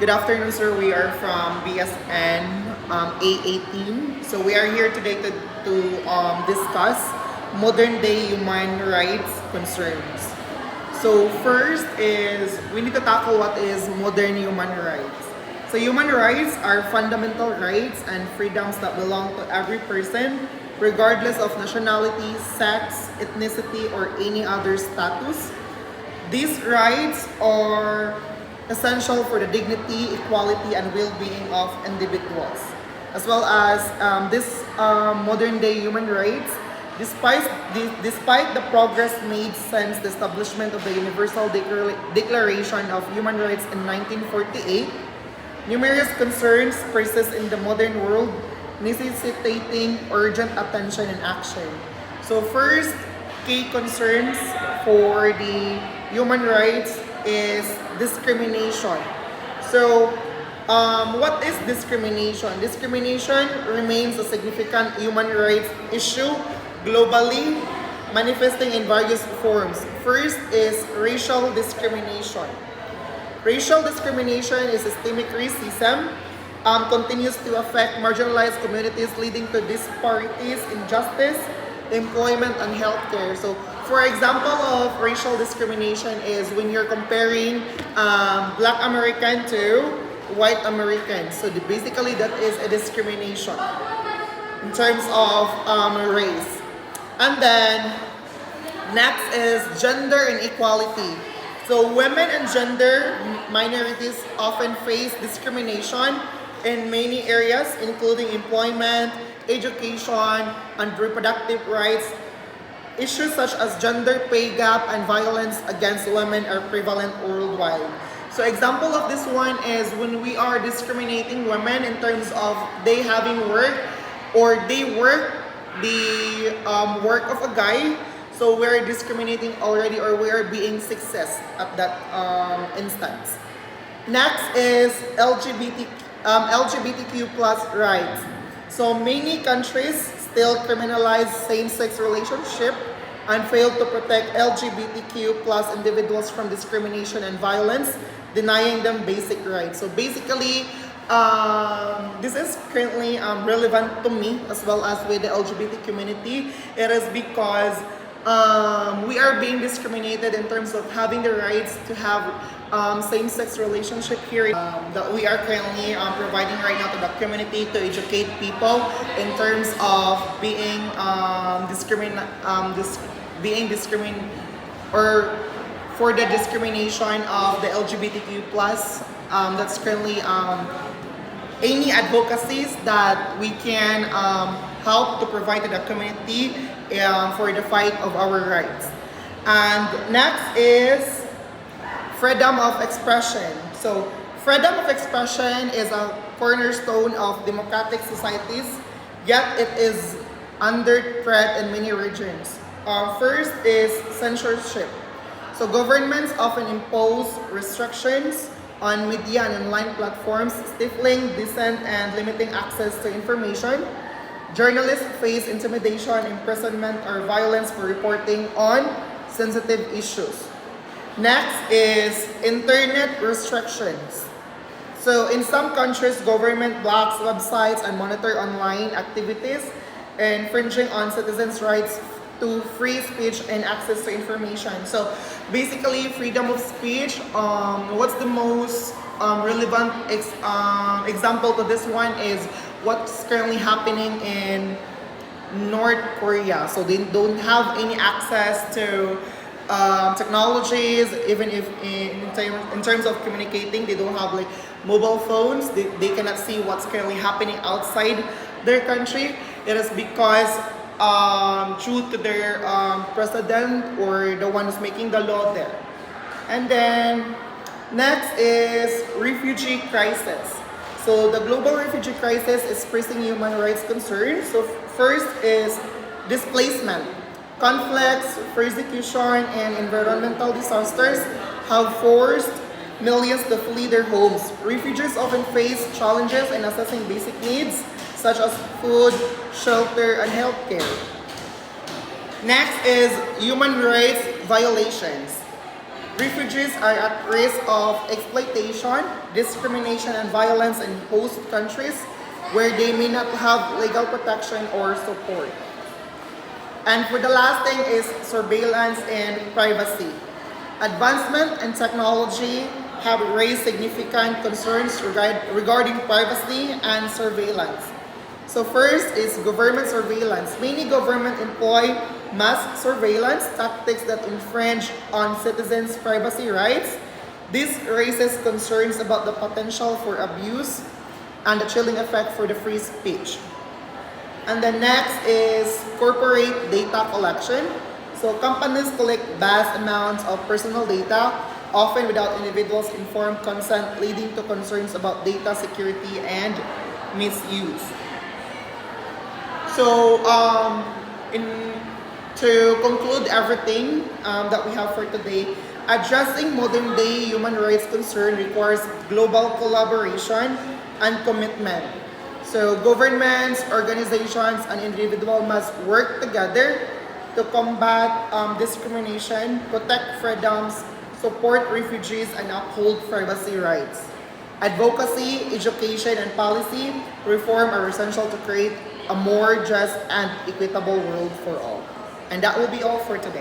Good afternoon, sir. We are from BSN A18. So we are here today to discuss modern day human rights concerns. So first is we need to tackle what is modern human rights. So human rights are fundamental rights and freedoms that belong to every person, regardless of nationality, sex, ethnicity, or any other status. These rights are essential for the dignity, equality, and well-being of individuals, as well as this modern-day human rights. Despite the progress made since the establishment of the Universal Declaration of Human Rights in 1948, numerous concerns persist in the modern world, necessitating urgent attention and action. So first, key concerns for the human rights is discrimination. So, what is discrimination? Discrimination remains a significant human rights issue globally, manifesting in various forms. First is racial discrimination. Racial discrimination is systemic racism, continues to affect marginalized communities, leading to disparities in justice, employment, and healthcare. So, for example of racial discrimination is when you're comparing Black American to white American. So, basically, that is a discrimination in terms of race. And then next is gender inequality. So women and gender minorities often face discrimination in many areas, including employment, education, and reproductive rights. Issues such as gender pay gap and violence against women are prevalent worldwide. So example of this one is when we are discriminating women in terms of they having work or they work the work of a guy. So we're discriminating already or we are being sexist at that instance. Next is LGBTQ plus rights. So many countries still criminalize same-sex relationship and fail to protect LGBTQ plus individuals from discrimination and violence, denying them basic rights. So basically, this is currently relevant to me as well as with the LGBT community. It is because we are being discriminated in terms of having the rights to have same-sex relationship here that we are currently providing right now to the community to educate people in terms of being discriminated or for the discrimination of the LGBTQ plus. That's currently any advocacies that we can help to provide to the community for the fight of our rights. And next is freedom of expression. So freedom of expression is a cornerstone of democratic societies, yet it is under threat in many regions. First is censorship. So governments often impose restrictions on media and online platforms, stifling dissent and limiting access to information. Journalists face intimidation, imprisonment, or violence for reporting on sensitive issues. Next is internet restrictions. So in some countries, government blocks websites and monitor online activities, infringing on citizens' rights to free speech and access to information. So basically, freedom of speech, what's the most relevant example to this one is what's currently happening in North Korea. So they don't have any access to technologies, even if in terms of communicating, they don't have like mobile phones. They cannot see what's currently happening outside their country. It is because due to their president or the one who's making the law there. And then next is refugee crisis. So the global refugee crisis is pressing human rights concerns. So first is displacement. Conflicts, persecution, and environmental disasters have forced millions to flee their homes. Refugees often face challenges in assessing basic needs such as food, shelter, and healthcare. Next is human rights violations. Refugees are at risk of exploitation, discrimination, and violence in host countries where they may not have legal protection or support. And for the last thing is surveillance and privacy. Advancement in technology have raised significant concerns regarding privacy and surveillance. So first is government surveillance. Many government employ mass surveillance tactics that infringe on citizens' privacy rights. This raises concerns about the potential for abuse and the chilling effect for the free speech. And the next is corporate data collection. So companies collect vast amounts of personal data, often without individuals' informed consent, leading to concerns about data security and misuse. So, to conclude everything that we have for today, addressing modern day human rights concern requires global collaboration and commitment. So governments, organizations, and individuals must work together to combat discrimination, protect freedoms, support refugees, and uphold privacy rights. Advocacy, education, and policy reform are essential to create a more just and equitable world for all. And that will be all for today.